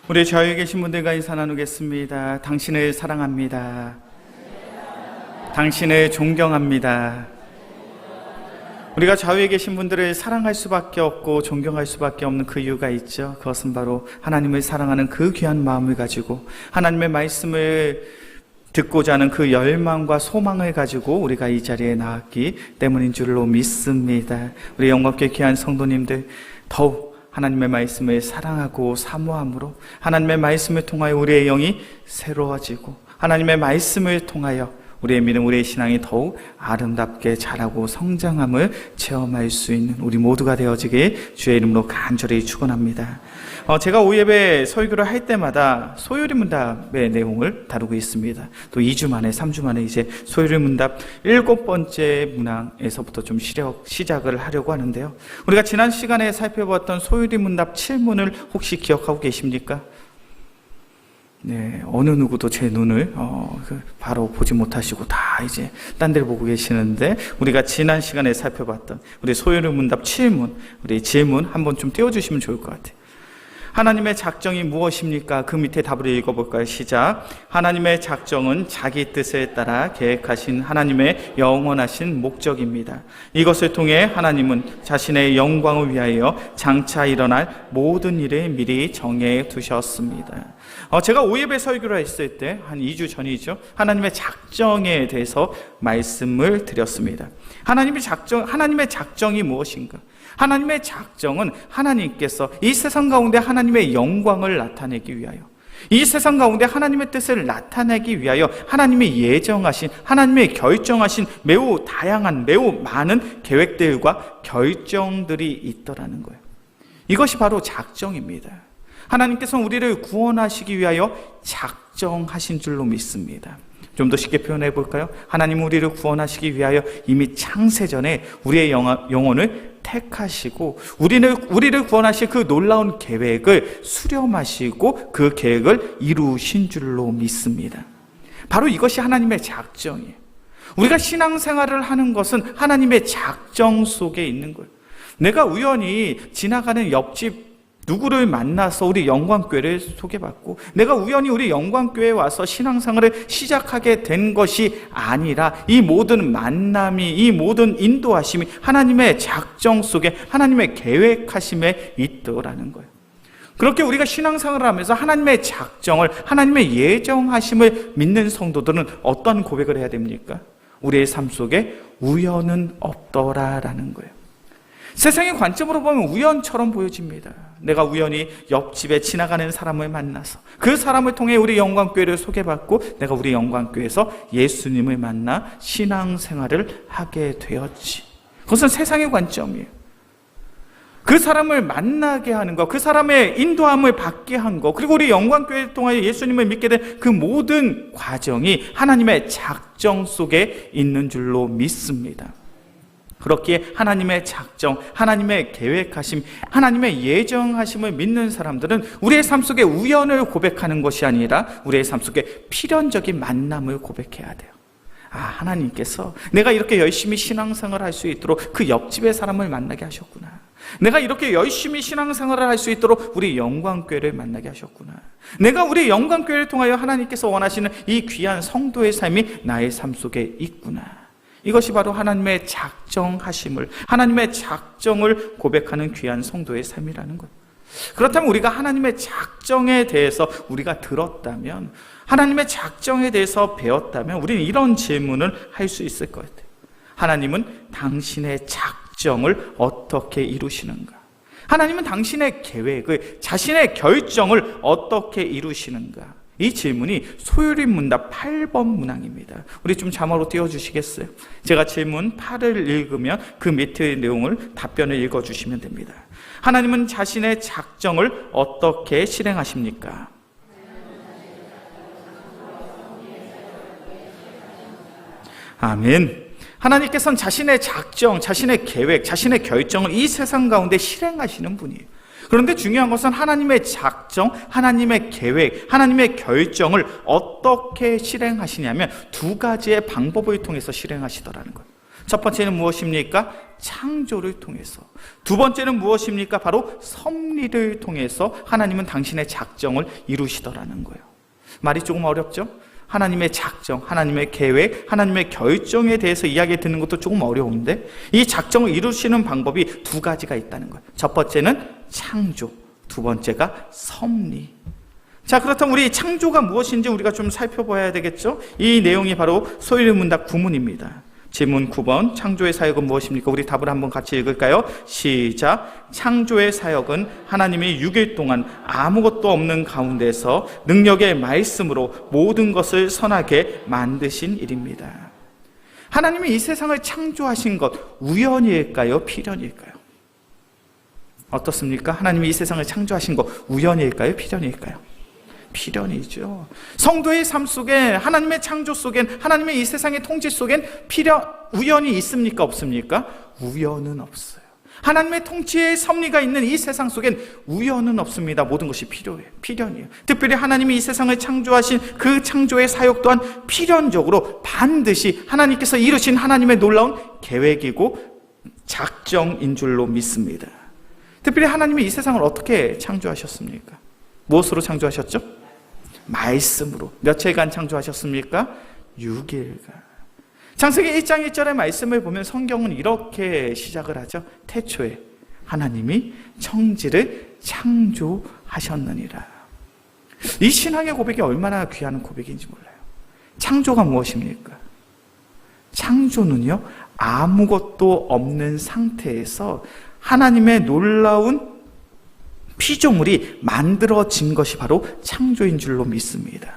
우리 좌우에 계신 분들과 인사 나누겠습니다. 당신을 사랑합니다. 당신을 존경합니다. 우리가 좌우에 계신 분들을 사랑할 수밖에 없고 존경할 수밖에 없는 그 이유가 있죠. 그것은 바로 하나님을 사랑하는 그 귀한 마음을 가지고 하나님의 말씀을 듣고자 하는 그 열망과 소망을 가지고 우리가 이 자리에 나왔기 때문인 줄로 믿습니다. 우리 영광께 귀한 성도님들, 더욱 하나님의 말씀을 사랑하고 사모함으로 하나님의 말씀을 통하여 우리의 영이 새로워지고 하나님의 말씀을 통하여 우리의 믿음, 우리의 신앙이 더욱 아름답게 자라고 성장함을 체험할 수 있는 우리 모두가 되어지길 주의 이름으로 간절히 축원합니다. 제가 오예배 설교를 할 때마다 소요리 문답의 내용을 다루고 있습니다. 또 2주 만에 3주 만에 이제 소요리 문답 7번째 문항에서부터 좀 시작을 하려고 하는데요. 우리가 지난 시간에 살펴봤던 소요리 문답 7문을 혹시 기억하고 계십니까? 네, 어느 누구도 제 눈을 바로 보지 못하시고 다 이제 딴 데를 보고 계시는데, 우리가 지난 시간에 살펴봤던 우리 소요리 문답 7문, 우리 질문 한번 좀 띄워주시면 좋을 것 같아요. 하나님의 작정이 무엇입니까? 그 밑에 답을 읽어볼까요? 시작. 하나님의 작정은 자기 뜻에 따라 계획하신 하나님의 영원하신 목적입니다. 이것을 통해 하나님은 자신의 영광을 위하여 장차 일어날 모든 일을 미리 정해 두셨습니다. 제가 오예배 설교를 했을 때 한 2주 전이죠. 하나님의 작정에 대해서 말씀을 드렸습니다. 하나님의 작정이 무엇인가? 하나님의 작정은 하나님께서 이 세상 가운데 하나님의 영광을 나타내기 위하여, 이 세상 가운데 하나님의 뜻을 나타내기 위하여 하나님이 예정하신, 하나님의 결정하신 매우 다양한, 매우 많은 계획들과 결정들이 있더라는 거예요. 이것이 바로 작정입니다. 하나님께서는 우리를 구원하시기 위하여 작정하신 줄로 믿습니다. 좀 더 쉽게 표현해 볼까요? 하나님은 우리를 구원하시기 위하여 이미 창세전에 우리의 영혼을 택하시고 우리를 구원하실 그 놀라운 계획을 수렴하시고 그 계획을 이루신 줄로 믿습니다. 바로 이것이 하나님의 작정이에요. 우리가 신앙생활을 하는 것은 하나님의 작정 속에 있는 거예요. 내가 우연히 지나가는 옆집 누구를 만나서 우리 영광교회를 소개받고, 내가 우연히 우리 영광교회에 와서 신앙생활을 시작하게 된 것이 아니라, 이 모든 만남이, 이 모든 인도하심이 하나님의 작정 속에, 하나님의 계획하심에 있더라는 거예요. 그렇게 우리가 신앙생활을 하면서 하나님의 작정을, 하나님의 예정하심을 믿는 성도들은 어떤 고백을 해야 됩니까? 우리의 삶 속에 우연은 없더라라는 거예요. 세상의 관점으로 보면 우연처럼 보여집니다. 내가 우연히 옆집에 지나가는 사람을 만나서 그 사람을 통해 우리 영광교회를 소개받고 내가 우리 영광교회에서 예수님을 만나 신앙생활을 하게 되었지. 그것은 세상의 관점이에요. 그 사람을 만나게 하는 것, 그 사람의 인도함을 받게 한 것, 그리고 우리 영광교회를 통하여 예수님을 믿게 된 그 모든 과정이 하나님의 작정 속에 있는 줄로 믿습니다. 그렇기에 하나님의 작정, 하나님의 계획하심, 하나님의 예정하심을 믿는 사람들은 우리의 삶 속에 우연을 고백하는 것이 아니라 우리의 삶 속에 필연적인 만남을 고백해야 돼요. 하나님께서 내가 이렇게 열심히 신앙생활을 할 수 있도록 그 옆집의 사람을 만나게 하셨구나. 내가 이렇게 열심히 신앙생활을 할 수 있도록 우리 영광교회를 만나게 하셨구나. 내가 우리 영광교회를 통하여 하나님께서 원하시는 이 귀한 성도의 삶이 나의 삶 속에 있구나. 이것이 바로 하나님의 작정하심을, 하나님의 작정을 고백하는 귀한 성도의 삶이라는 것. 그렇다면 우리가 하나님의 작정에 대해서 우리가 들었다면, 하나님의 작정에 대해서 배웠다면 우리는 이런 질문을 할 수 있을 것 같아요. 하나님은 당신의 작정을 어떻게 이루시는가? 하나님은 당신의 계획을, 자신의 결정을 어떻게 이루시는가? 이 질문이 소요리 문답 8번 문항입니다. 우리 좀 자막으로 띄워주시겠어요? 제가 질문 8을 읽으면 그 밑의 내용을 답변을 읽어주시면 됩니다. 하나님은 자신의 작정을 어떻게 실행하십니까? 아멘. 하나님께서는 자신의 작정, 자신의 계획, 자신의 결정을 이 세상 가운데 실행하시는 분이에요. 그런데 중요한 것은 하나님의 작정, 하나님의 계획, 하나님의 결정을 어떻게 실행하시냐면 두 가지의 방법을 통해서 실행하시더라는 거예요. 첫 번째는 무엇입니까? 창조를 통해서. 두 번째는 무엇입니까? 바로 섭리를 통해서 하나님은 당신의 작정을 이루시더라는 거예요. 말이 조금 어렵죠? 하나님의 작정, 하나님의 계획, 하나님의 결정에 대해서 이야기 듣는 것도 조금 어려운데 이 작정을 이루시는 방법이 두 가지가 있다는 거예요. 첫 번째는 창조, 두 번째가 섭리. 자, 그렇다면 우리 창조가 무엇인지 우리가 좀 살펴봐야 되겠죠? 이 내용이 바로 소일문답 9문입니다. 질문 9번, 창조의 사역은 무엇입니까? 우리 답을 한번 같이 읽을까요? 시작. 창조의 사역은 하나님이 6일 동안 아무것도 없는 가운데서 능력의 말씀으로 모든 것을 선하게 만드신 일입니다. 하나님이 이 세상을 창조하신 것 우연일까요? 필연일까요? 어떻습니까? 하나님이 이 세상을 창조하신 것 우연일까요? 필연일까요? 필연이죠. 성도의 삶 속에, 하나님의 창조 속엔, 하나님의 이 세상의 통치 속엔 우연이 있습니까? 없습니까? 우연은 없어요. 하나님의 통치의 섭리가 있는 이 세상 속엔 우연은 없습니다. 모든 것이 필연이에요. 특별히 하나님이 이 세상을 창조하신 그 창조의 사역 또한 필연적으로 반드시 하나님께서 이루신 하나님의 놀라운 계획이고 작정인 줄로 믿습니다. 특별히 하나님이 이 세상을 어떻게 창조하셨습니까? 무엇으로 창조하셨죠? 말씀으로. 며칠간 창조하셨습니까? 6일간. 창세기 1장 1절의 말씀을 보면 성경은 이렇게 시작을 하죠. 태초에 하나님이 천지를 창조하셨느니라. 이 신앙의 고백이 얼마나 귀한 고백인지 몰라요. 창조가 무엇입니까? 창조는요, 아무것도 없는 상태에서 하나님의 놀라운 피조물이 만들어진 것이 바로 창조인 줄로 믿습니다.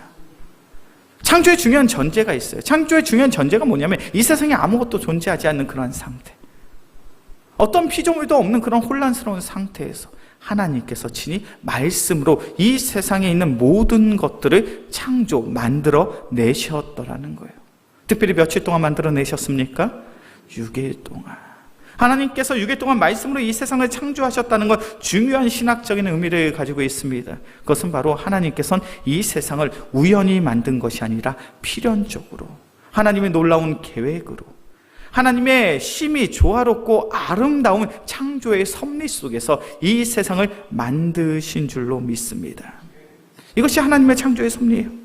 창조의 중요한 전제가 있어요. 창조의 중요한 전제가 뭐냐면 이 세상에 아무것도 존재하지 않는 그런 상태, 어떤 피조물도 없는 그런 혼란스러운 상태에서 하나님께서 친히 말씀으로 이 세상에 있는 모든 것들을 만들어 내셨더라는 거예요. 특별히 며칠 동안 만들어 내셨습니까? 6일 동안. 하나님께서 6일 동안 말씀으로 이 세상을 창조하셨다는 건 중요한 신학적인 의미를 가지고 있습니다. 그것은 바로 하나님께서는 이 세상을 우연히 만든 것이 아니라 필연적으로 하나님의 놀라운 계획으로 하나님의 심히 조화롭고 아름다운 창조의 섭리 속에서 이 세상을 만드신 줄로 믿습니다. 이것이 하나님의 창조의 섭리예요.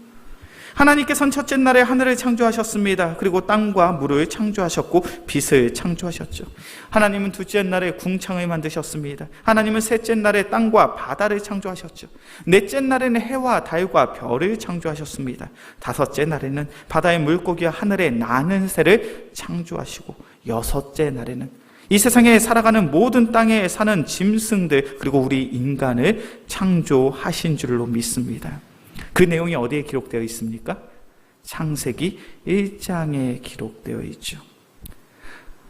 하나님께서는 첫째 날에 하늘을 창조하셨습니다. 그리고 땅과 물을 창조하셨고 빛을 창조하셨죠. 하나님은 둘째 날에 궁창을 만드셨습니다. 하나님은 셋째 날에 땅과 바다를 창조하셨죠. 넷째 날에는 해와 달과 별을 창조하셨습니다. 다섯째 날에는 바다의 물고기와 하늘에 나는 새를 창조하시고 여섯째 날에는 이 세상에 살아가는 모든 땅에 사는 짐승들 그리고 우리 인간을 창조하신 줄로 믿습니다. 그 내용이 어디에 기록되어 있습니까? 창세기 1장에 기록되어 있죠.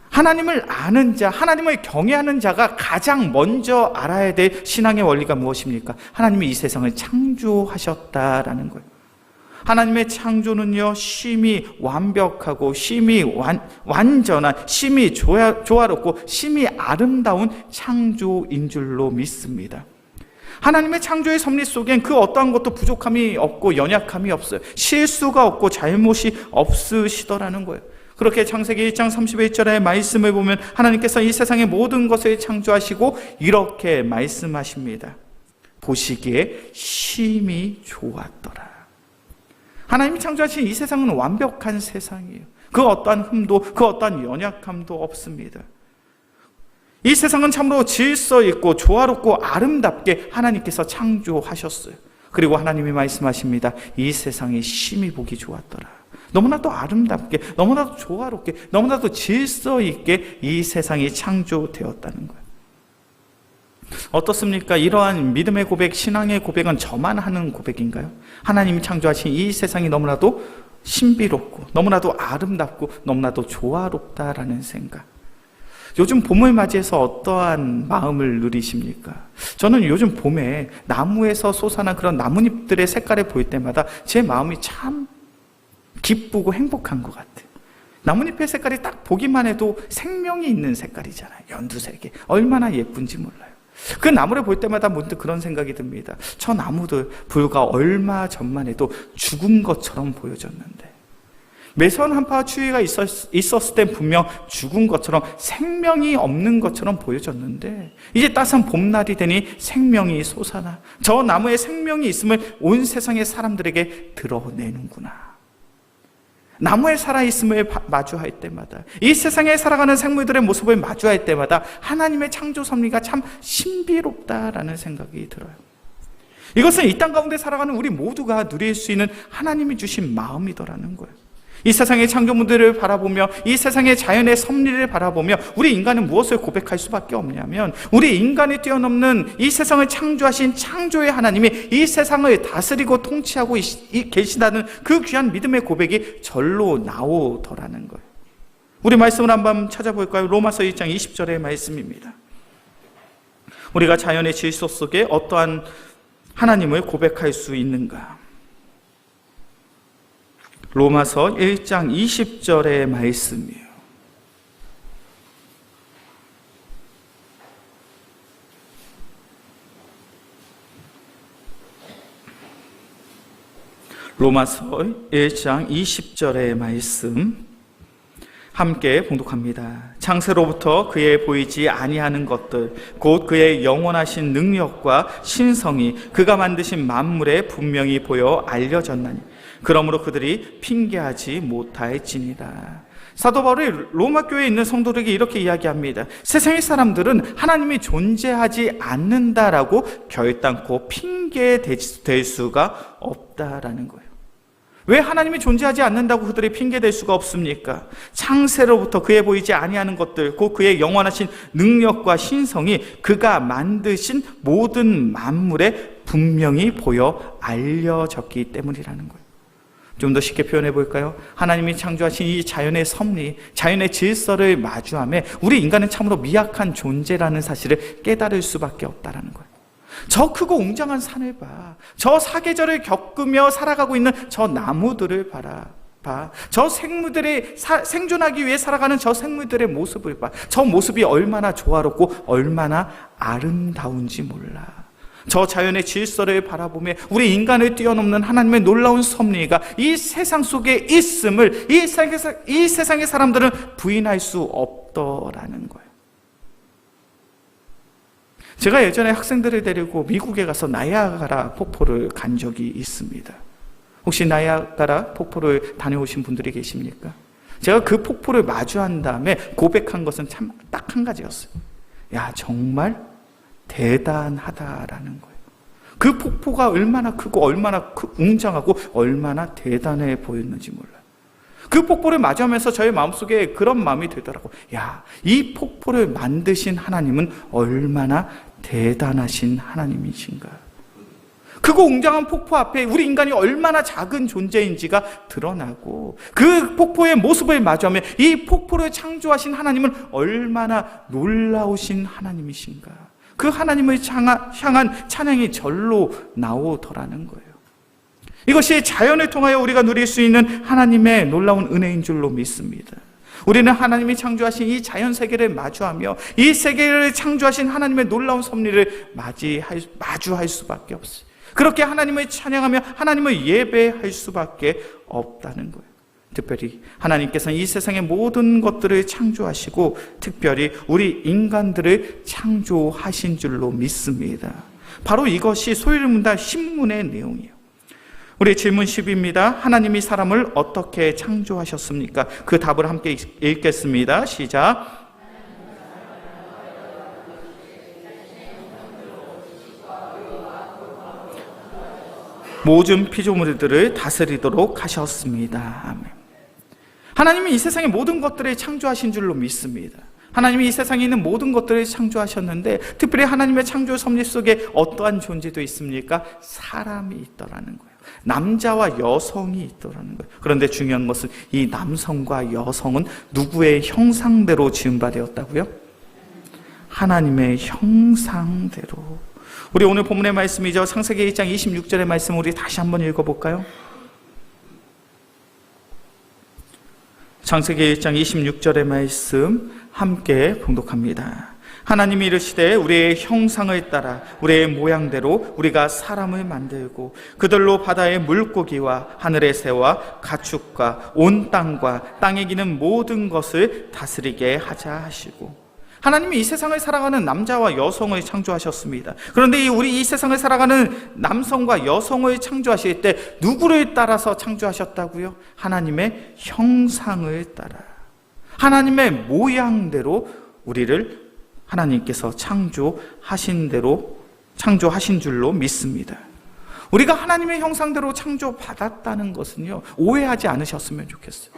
하나님을 아는 자, 하나님을 경외하는 자가 가장 먼저 알아야 될 신앙의 원리가 무엇입니까? 하나님이 이 세상을 창조하셨다라는 거예요. 하나님의 창조는요, 심히 완벽하고 심히 완전한, 심히 조화롭고 심히 아름다운 창조인 줄로 믿습니다. 하나님의 창조의 섭리 속엔 그 어떠한 것도 부족함이 없고 연약함이 없어요. 실수가 없고 잘못이 없으시더라는 거예요. 그렇게 창세기 1장 31절의 말씀을 보면 하나님께서 이 세상의 모든 것을 창조하시고 이렇게 말씀하십니다. 보시기에 심히 좋았더라. 하나님이 창조하신 이 세상은 완벽한 세상이에요. 그 어떠한 흠도 그 어떠한 연약함도 없습니다. 이 세상은 참으로 질서 있고 조화롭고 아름답게 하나님께서 창조하셨어요. 그리고 하나님이 말씀하십니다. 이 세상이 심히 보기 좋았더라. 너무나도 아름답게, 너무나도 조화롭게, 너무나도 질서 있게 이 세상이 창조되었다는 거예요. 어떻습니까? 이러한 믿음의 고백, 신앙의 고백은 저만 하는 고백인가요? 하나님이 창조하신 이 세상이 너무나도 신비롭고 너무나도 아름답고 너무나도 조화롭다라는 생각. 요즘 봄을 맞이해서 어떠한 마음을 누리십니까? 저는 요즘 봄에 나무에서 솟아난 그런 나뭇잎들의 색깔을 볼 때마다 제 마음이 참 기쁘고 행복한 것 같아요. 나뭇잎의 색깔이 딱 보기만 해도 생명이 있는 색깔이잖아요. 연두색이 얼마나 예쁜지 몰라요. 그 나무를 볼 때마다 문득 그런 생각이 듭니다. 저 나무들 불과 얼마 전만 해도 죽은 것처럼 보여졌는데 매선 한파와 추위가 있었을 땐 분명 죽은 것처럼 생명이 없는 것처럼 보여졌는데 이제 따스한 봄날이 되니 생명이 솟아나 저 나무에 생명이 있음을 온 세상의 사람들에게 드러내는구나. 나무에 살아있음을 마주할 때마다, 이 세상에 살아가는 생물들의 모습을 마주할 때마다 하나님의 창조 섭리가 참 신비롭다라는 생각이 들어요. 이것은 이 땅 가운데 살아가는 우리 모두가 누릴 수 있는 하나님이 주신 마음이더라는 거예요. 이 세상의 창조물들을 바라보며 이 세상의 자연의 섭리를 바라보며 우리 인간은 무엇을 고백할 수밖에 없냐면 우리 인간이 뛰어넘는 이 세상을 창조하신 창조의 하나님이 이 세상을 다스리고 통치하고 계시다는 그 귀한 믿음의 고백이 절로 나오더라는 거예요. 우리 말씀을 한번 찾아볼까요? 로마서 1장 20절의 말씀입니다. 우리가 자연의 질서 속에 어떠한 하나님을 고백할 수 있는가? 로마서 1장 20절의 말씀이에요. 로마서 1장 20절의 말씀 함께 봉독합니다. 창세로부터 그의 보이지 아니하는 것들 곧 그의 영원하신 능력과 신성이 그가 만드신 만물에 분명히 보여 알려졌나니 그러므로 그들이 핑계하지 못할지니라. 사도 바울이 로마 교회에 있는 성도들에게 이렇게 이야기합니다. 세상의 사람들은 하나님이 존재하지 않는다라고 결단코 핑계될 수가 없다라는 거예요. 왜 하나님이 존재하지 않는다고 그들이 핑계댈 수가 없습니까? 창세로부터 그의 보이지 아니하는 것들 곧 그의 영원하신 능력과 신성이 그가 만드신 모든 만물에 분명히 보여 알려졌기 때문이라는 거예요. 좀 더 쉽게 표현해 볼까요? 하나님이 창조하신 이 자연의 섭리, 자연의 질서를 마주하며 우리 인간은 참으로 미약한 존재라는 사실을 깨달을 수밖에 없다는 거예요. 저 크고 웅장한 산을 봐. 저 사계절을 겪으며 살아가고 있는 저 나무들을 봐. 저 생물들이 생존하기 위해 살아가는 저 생물들의 모습을 봐. 저 모습이 얼마나 조화롭고 얼마나 아름다운지 몰라. 저 자연의 질서를 바라보며 우리 인간을 뛰어넘는 하나님의 놀라운 섭리가 이 세상 속에 있음을 이 세상의 사람들은 부인할 수 없더라는 거예요. 제가 예전에 학생들을 데리고 미국에 가서 나이아가라 폭포를 간 적이 있습니다. 혹시 나이아가라 폭포를 다녀오신 분들이 계십니까? 제가 그 폭포를 마주한 다음에 고백한 것은 참 딱 한 가지였어요. 야, 정말 대단하다라는 거예요. 그 폭포가 얼마나 크고 얼마나 웅장하고 얼마나 대단해 보였는지 몰라요. 그 폭포를 마주하면서 저의 마음속에 그런 마음이 들더라고요. 야, 이 폭포를 만드신 하나님은 얼마나 대단하신 하나님이신가. 크고 웅장한 폭포 앞에 우리 인간이 얼마나 작은 존재인지가 드러나고 그 폭포의 모습을 마주하며 이 폭포를 창조하신 하나님은 얼마나 놀라우신 하나님이신가. 그 하나님을 향한 찬양이 절로 나오더라는 거예요. 이것이 자연을 통하여 우리가 누릴 수 있는 하나님의 놀라운 은혜인 줄로 믿습니다. 우리는 하나님이 창조하신 이 자연 세계를 마주하며 이 세계를 창조하신 하나님의 놀라운 섭리를 마주할 수밖에 없어요. 그렇게 하나님을 찬양하며 하나님을 예배할 수밖에 없다는 거예요. 특별히 하나님께서는 이 세상의 모든 것들을 창조하시고 특별히 우리 인간들을 창조하신 줄로 믿습니다. 바로 이것이 소위를 문다 신문의 내용이에요. 우리 질문 10입니다. 하나님이 사람을 어떻게 창조하셨습니까? 그 답을 함께 읽겠습니다. 시작. 모든 피조물들을 다스리도록 하셨습니다. 아멘. 하나님이 이 세상의 모든 것들을 창조하신 줄로 믿습니다. 하나님이 이 세상에 있는 모든 것들을 창조하셨는데 특별히 하나님의 창조 섭리 속에 어떠한 존재도 있습니까? 사람이 있더라는 거예요. 남자와 여성이 있더라는 거예요. 그런데 중요한 것은 이 남성과 여성은 누구의 형상대로 지은 바 되었다고요? 하나님의 형상대로. 우리 오늘 본문의 말씀이죠. 창세기 1장 26절의 말씀 우리 다시 한번 읽어볼까요? 창세기 1장 26절의 말씀 함께 봉독합니다. 하나님이 이르시되 우리의 형상을 따라 우리의 모양대로 우리가 사람을 만들고 그들로 바다의 물고기와 하늘의 새와 가축과 온 땅과 땅에 기는 모든 것을 다스리게 하자 하시고, 하나님이 이 세상을 살아가는 남자와 여성을 창조하셨습니다. 그런데 우리 이 세상을 살아가는 남성과 여성을 창조하실 때 누구를 따라서 창조하셨다고요? 하나님의 형상을 따라, 하나님의 모양대로 우리를 하나님께서 창조하신 줄로 믿습니다. 우리가 하나님의 형상대로 창조받았다는 것은요, 오해하지 않으셨으면 좋겠어요.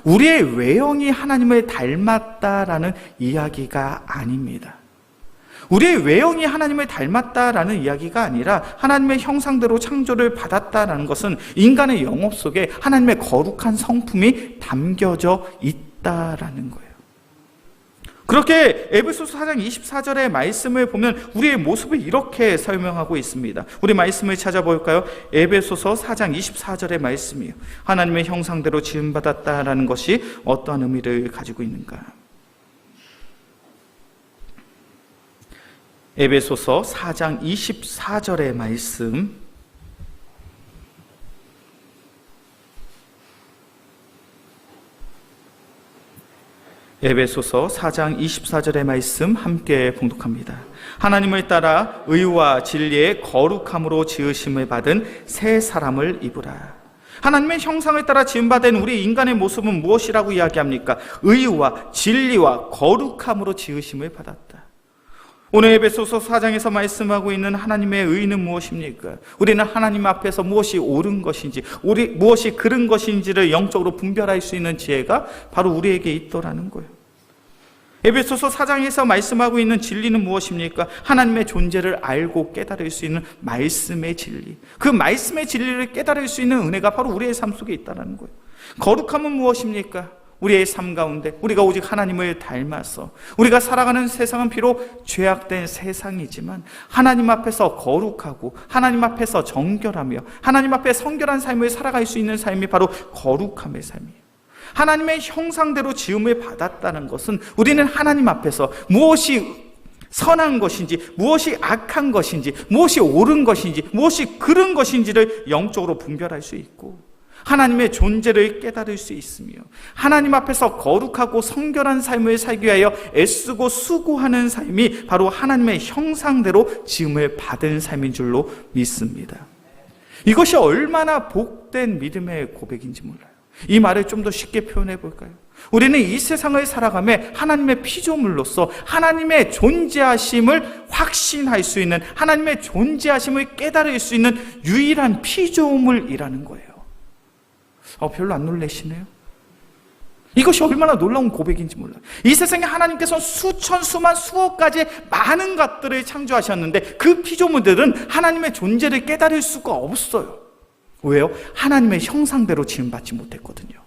우리의 외형이 하나님을 닮았다라는 이야기가 아닙니다. 우리의 외형이 하나님을 닮았다라는 이야기가 아니라 하나님의 형상대로 창조를 받았다라는 것은 인간의 영혼 속에 하나님의 거룩한 성품이 담겨져 있다라는 거예요. 그렇게 에베소서 4장 24절의 말씀을 보면 우리의 모습을 이렇게 설명하고 있습니다. 우리 말씀을 찾아볼까요? 에베소서 4장 24절의 말씀이요, 하나님의 형상대로 지음받았다라는 것이 어떠한 의미를 가지고 있는가? 에베소서 4장 24절의 말씀, 에베소서 4장 24절의 말씀 함께 봉독합니다. 하나님을 따라 의와 진리의 거룩함으로 지으심을 받은 새 사람을 입으라. 하나님의 형상을 따라 지음받은 우리 인간의 모습은 무엇이라고 이야기합니까? 의와 진리와 거룩함으로 지으심을 받았다. 오늘 에베소서 4장에서 말씀하고 있는 하나님의 의는 무엇입니까? 우리는 하나님 앞에서 무엇이 옳은 것인지, 무엇이 그른 것인지를 영적으로 분별할 수 있는 지혜가 바로 우리에게 있더라는 거예요. 에베소서 4장에서 말씀하고 있는 진리는 무엇입니까? 하나님의 존재를 알고 깨달을 수 있는 말씀의 진리. 그 말씀의 진리를 깨달을 수 있는 은혜가 바로 우리의 삶 속에 있다는 거예요. 거룩함은 무엇입니까? 우리의 삶 가운데 우리가 오직 하나님을 닮아서, 우리가 살아가는 세상은 비록 죄악된 세상이지만 하나님 앞에서 거룩하고 하나님 앞에서 정결하며 하나님 앞에 성결한 삶을 살아갈 수 있는 삶이 바로 거룩함의 삶이에요. 하나님의 형상대로 지음을 받았다는 것은 우리는 하나님 앞에서 무엇이 선한 것인지, 무엇이 악한 것인지, 무엇이 옳은 것인지, 무엇이 그른 것인지를 영적으로 분별할 수 있고, 하나님의 존재를 깨달을 수 있으며 하나님 앞에서 거룩하고 성결한 삶을 살기 위하여 애쓰고 수고하는 삶이 바로 하나님의 형상대로 지음을 받은 삶인 줄로 믿습니다. 이것이 얼마나 복된 믿음의 고백인지 몰라요. 이 말을 좀 더 쉽게 표현해 볼까요? 우리는 이 세상을 살아가며 하나님의 피조물로서 하나님의 존재하심을 확신할 수 있는, 하나님의 존재하심을 깨달을 수 있는 유일한 피조물이라는 거예요. 별로 안 놀라시네요? 이것이 얼마나 놀라운 고백인지 몰라요. 이 세상에 하나님께서 수천, 수만, 수억 가지의 많은 것들을 창조하셨는데 그 피조물들은 하나님의 존재를 깨달을 수가 없어요. 왜요? 하나님의 형상대로 지음받지 못했거든요.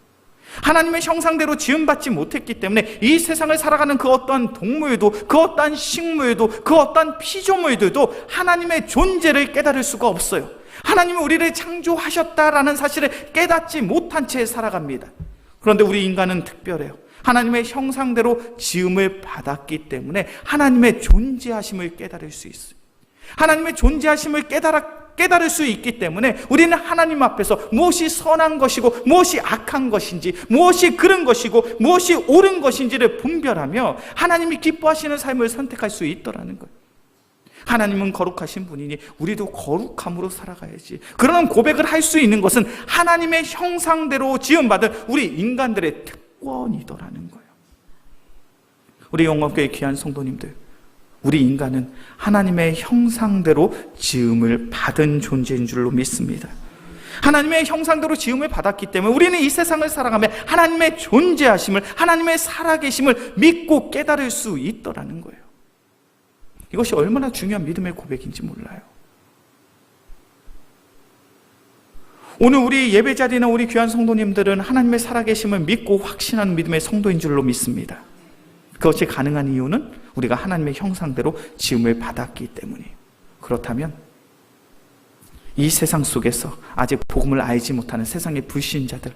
하나님의 형상대로 지음받지 못했기 때문에 이 세상을 살아가는 그 어떠한 동물도, 그 어떠한 식물도, 그 어떠한 피조물들도 하나님의 존재를 깨달을 수가 없어요. 하나님은 우리를 창조하셨다라는 사실을 깨닫지 못한 채 살아갑니다. 그런데 우리 인간은 특별해요. 하나님의 형상대로 지음을 받았기 때문에 하나님의 존재하심을 깨달을 수 있어요. 하나님의 존재하심을 깨달을 수 있기 때문에 우리는 하나님 앞에서 무엇이 선한 것이고 무엇이 악한 것인지, 무엇이 그른 것이고 무엇이 옳은 것인지를 분별하며 하나님이 기뻐하시는 삶을 선택할 수 있더라는 거예요. 하나님은 거룩하신 분이니 우리도 거룩함으로 살아가야지. 그런 고백을 할 수 있는 것은 하나님의 형상대로 지음받은 우리 인간들의 특권이더라는 거예요. 우리 영광교회 귀한 성도님들, 우리 인간은 하나님의 형상대로 지음을 받은 존재인 줄로 믿습니다. 하나님의 형상대로 지음을 받았기 때문에 우리는 이 세상을 살아가며 하나님의 존재하심을, 하나님의 살아계심을 믿고 깨달을 수 있더라는 거예요. 이것이 얼마나 중요한 믿음의 고백인지 몰라요. 오늘 우리 예배자리나 우리 귀한 성도님들은 하나님의 살아계심을 믿고 확신하는 믿음의 성도인 줄로 믿습니다. 그것이 가능한 이유는 우리가 하나님의 형상대로 지음을 받았기 때문이에요. 그렇다면 이 세상 속에서 아직 복음을 알지 못하는 세상의 불신자들,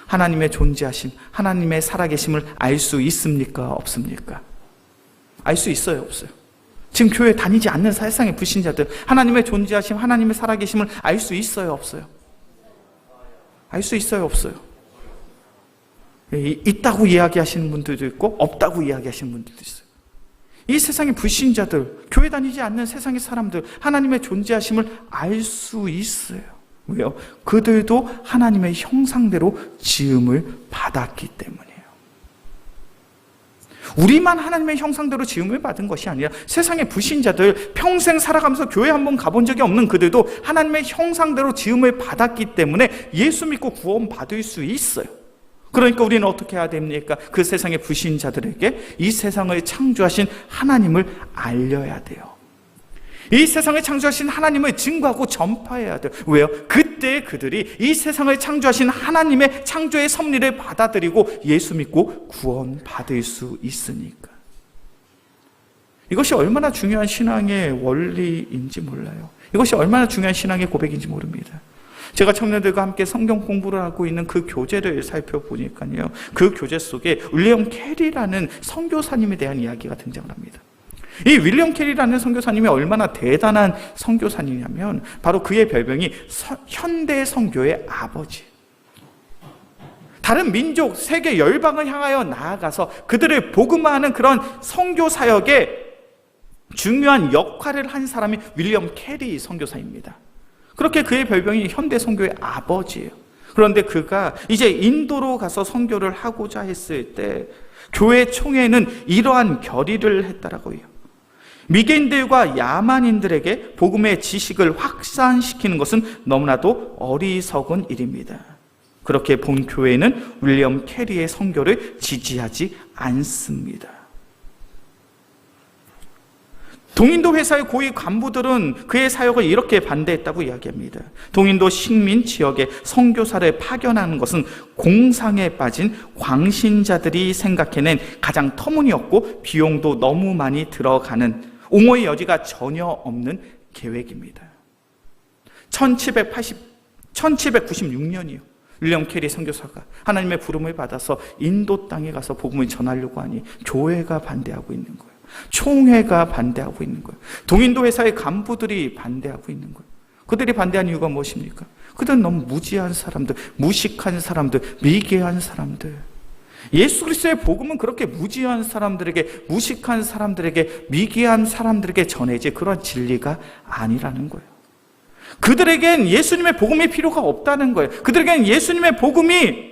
하나님의 존재하심, 하나님의 살아계심을 알 수 있습니까? 없습니까? 알 수 있어요? 없어요? 지금 교회 다니지 않는 세상의 불신자들, 하나님의 존재하심, 하나님의 살아계심을 알 수 있어요, 없어요? 알 수 있어요, 없어요? 있다고 이야기하시는 분들도 있고 없다고 이야기하시는 분들도 있어요. 이 세상의 불신자들, 교회 다니지 않는 세상의 사람들, 하나님의 존재하심을 알 수 있어요. 왜요? 그들도 하나님의 형상대로 지음을 받았기 때문이에요. 우리만 하나님의 형상대로 지음을 받은 것이 아니라 세상의 불신자들, 평생 살아가면서 교회 한번 가본 적이 없는 그들도 하나님의 형상대로 지음을 받았기 때문에 예수 믿고 구원 받을 수 있어요. 그러니까 우리는 어떻게 해야 됩니까? 그 세상의 불신자들에게 이 세상을 창조하신 하나님을 알려야 돼요. 이 세상을 창조하신 하나님을 증거하고 전파해야 돼요. 왜요? 그때 그들이 이 세상을 창조하신 하나님의 창조의 섭리를 받아들이고 예수 믿고 구원 받을 수 있으니까. 이것이 얼마나 중요한 신앙의 원리인지 몰라요. 이것이 얼마나 중요한 신앙의 고백인지 모릅니다. 제가 청년들과 함께 성경 공부를 하고 있는 그 교재를 살펴보니까요, 그 교재 속에 윌리엄 캐리라는 선교사님에 대한 이야기가 등장을 합니다. 이 윌리엄 캐리라는 선교사님이 얼마나 대단한 선교사님이냐면 바로 그의 별명이 현대 선교의 아버지. 다른 민족, 세계 열방을 향하여 나아가서 그들을 복음화하는 그런 선교 사역에 중요한 역할을 한 사람이 윌리엄 캐리 선교사입니다. 그렇게 그의 별명이 현대 선교의 아버지예요. 그런데 그가 이제 인도로 가서 선교를 하고자 했을 때 교회 총회는 이러한 결의를 했다라고 해요. 미개인들과 야만인들에게 복음의 지식을 확산시키는 것은 너무나도 어리석은 일입니다. 그렇게 본 교회는 윌리엄 캐리의 선교를 지지하지 않습니다. 동인도 회사의 고위 간부들은 그의 사역을 이렇게 반대했다고 이야기합니다. 동인도 식민 지역에 선교사를 파견하는 것은 공상에 빠진 광신자들이 생각해낸 가장 터무니없고 비용도 너무 많이 들어가는 옹호의 여지가 전혀 없는 계획입니다. 1796년이요. 윌리엄 캐리 선교사가 하나님의 부름을 받아서 인도 땅에 가서 복음을 전하려고 하니 교회가 반대하고 있는 거예요. 총회가 반대하고 있는 거예요. 동인도 회사의 간부들이 반대하고 있는 거예요. 그들이 반대한 이유가 무엇입니까? 그들은 너무 무지한 사람들, 무식한 사람들, 미개한 사람들. 예수 그리스도의 복음은 그렇게 무지한 사람들에게, 무식한 사람들에게, 미개한 사람들에게 전해질 그런 진리가 아니라는 거예요. 그들에겐 예수님의 복음이 필요가 없다는 거예요. 그들에겐 예수님의 복음이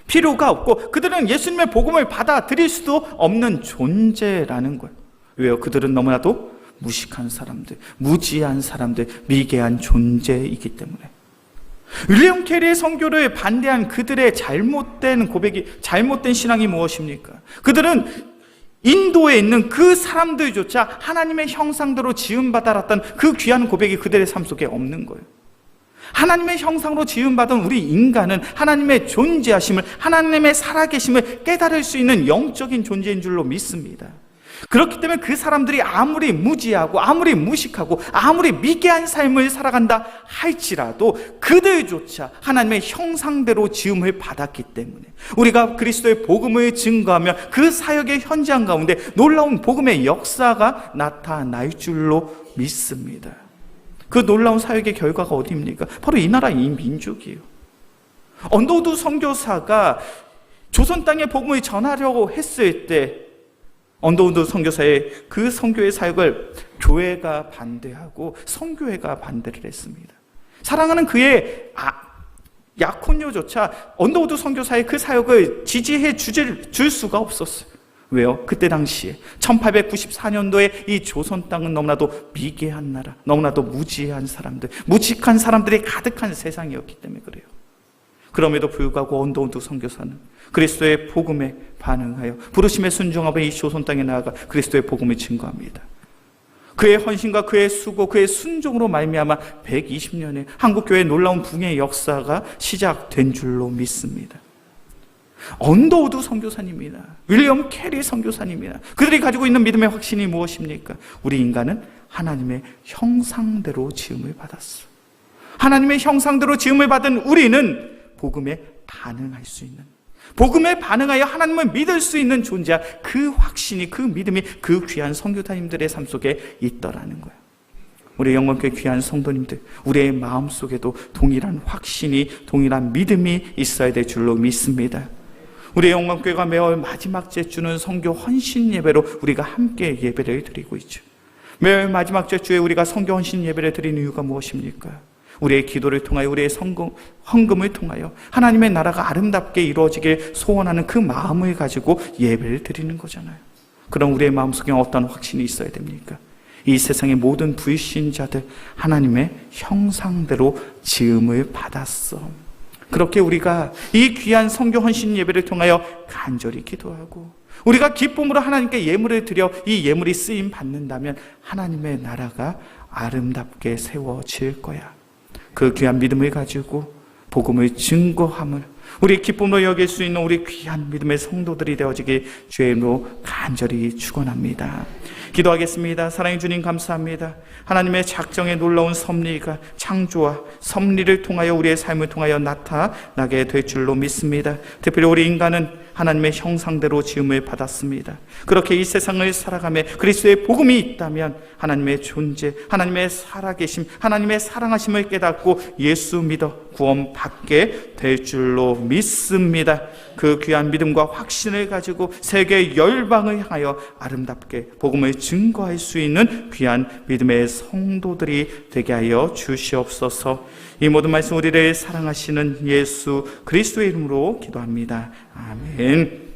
필요가 없고 그들은 예수님의 복음을 받아들일 수도 없는 존재라는 거예요. 왜요? 그들은 너무나도 무식한 사람들, 무지한 사람들, 미개한 존재이기 때문에. 윌리엄 캐리의 선교를 반대한 그들의 잘못된 고백이, 잘못된 신앙이 무엇입니까? 그들은 인도에 있는 그 사람들조차 하나님의 형상대로 지음받아랐던 그 귀한 고백이 그들의 삶 속에 없는 거예요. 하나님의 형상으로 지음받은 우리 인간은 하나님의 존재하심을, 하나님의 살아계심을 깨달을 수 있는 영적인 존재인 줄로 믿습니다. 그렇기 때문에 그 사람들이 아무리 무지하고 아무리 무식하고 아무리 미개한 삶을 살아간다 할지라도 그들조차 하나님의 형상대로 지음을 받았기 때문에 우리가 그리스도의 복음을 증거하며 그 사역의 현장 가운데 놀라운 복음의 역사가 나타날 줄로 믿습니다. 그 놀라운 사역의 결과가 어디입니까? 바로 이 나라 이 민족이에요. 언더우드 선교사가 조선 땅에 복음을 전하려고 했을 때 언더우드 선교사의 그 선교의 사역을 교회가 반대하고 선교회가 반대를 했습니다. 사랑하는 그의 약혼녀조차 언더우드 선교사의 그 사역을 지지해 줄 수가 없었어요. 왜요? 그때 당시에 1894년도에 이 조선 땅은 너무나도 미개한 나라, 너무나도 무지한 사람들, 무식한 사람들이 가득한 세상이었기 때문에 그래요. 그럼에도 불구하고 언더우드 선교사는 그리스도의 복음에 반응하여 부르심에 순종하며 이 조선 땅에 나아가 그리스도의 복음을 증거합니다. 그의 헌신과 그의 수고, 그의 순종으로 말미암아 120년의 한국교회의 놀라운 붕의 역사가 시작된 줄로 믿습니다. 언더우드 선교사님이나 윌리엄 캐리 선교사님이나 그들이 가지고 있는 믿음의 확신이 무엇입니까? 우리 인간은 하나님의 형상대로 지음을 받았어. 하나님의 형상대로 지음을 받은 우리는 복음에 반응할 수 있는, 복음에 반응하여 하나님을 믿을 수 있는 존재야. 그 확신이, 그 믿음이 그 귀한 선교사님들의 삶 속에 있더라는 거예요. 우리 영광교회 귀한 성도님들, 우리의 마음속에도 동일한 확신이, 동일한 믿음이 있어야 될 줄로 믿습니다. 우리 영광교회가 매월 마지막 주는 선교 헌신 예배로 우리가 함께 예배를 드리고 있죠. 매월 마지막 주에 우리가 선교 헌신 예배를 드리는 이유가 무엇입니까? 우리의 기도를 통하여, 우리의 헌금을 통하여 하나님의 나라가 아름답게 이루어지길 소원하는 그 마음을 가지고 예배를 드리는 거잖아요. 그럼 우리의 마음속에 어떤 확신이 있어야 됩니까? 이 세상의 모든 불신자들 하나님의 형상대로 지음을 받았어. 그렇게 우리가 이 귀한 선교 헌신 예배를 통하여 간절히 기도하고 우리가 기쁨으로 하나님께 예물을 드려 이 예물이 쓰임 받는다면 하나님의 나라가 아름답게 세워질 거야. 그 귀한 믿음을 가지고 복음을 증거함을 우리 기쁨으로 여길 수 있는 우리 귀한 믿음의 성도들이 되어지길 주의 이름으로 간절히 축원합니다. 기도하겠습니다. 사랑해 주님 감사합니다. 하나님의 작정의 놀라운 섭리가 창조와 섭리를 통하여 우리의 삶을 통하여 나타나게 될 줄로 믿습니다. 특별히 우리 인간은 하나님의 형상대로 지음을 받았습니다. 그렇게 이 세상을 살아가며 그리스도의 복음이 있다면 하나님의 존재, 하나님의 살아계심, 하나님의 사랑하심을 깨닫고 예수 믿어 구원받게 될 줄로 믿습니다. 그 귀한 믿음과 확신을 가지고 세계 열방을 향하여 아름답게 복음을 증거할 수 있는 귀한 믿음의 성도들이 되게 하여 주시옵소서. 이 모든 말씀 우리를 사랑하시는 예수 그리스도의 이름으로 기도합니다. 아멘.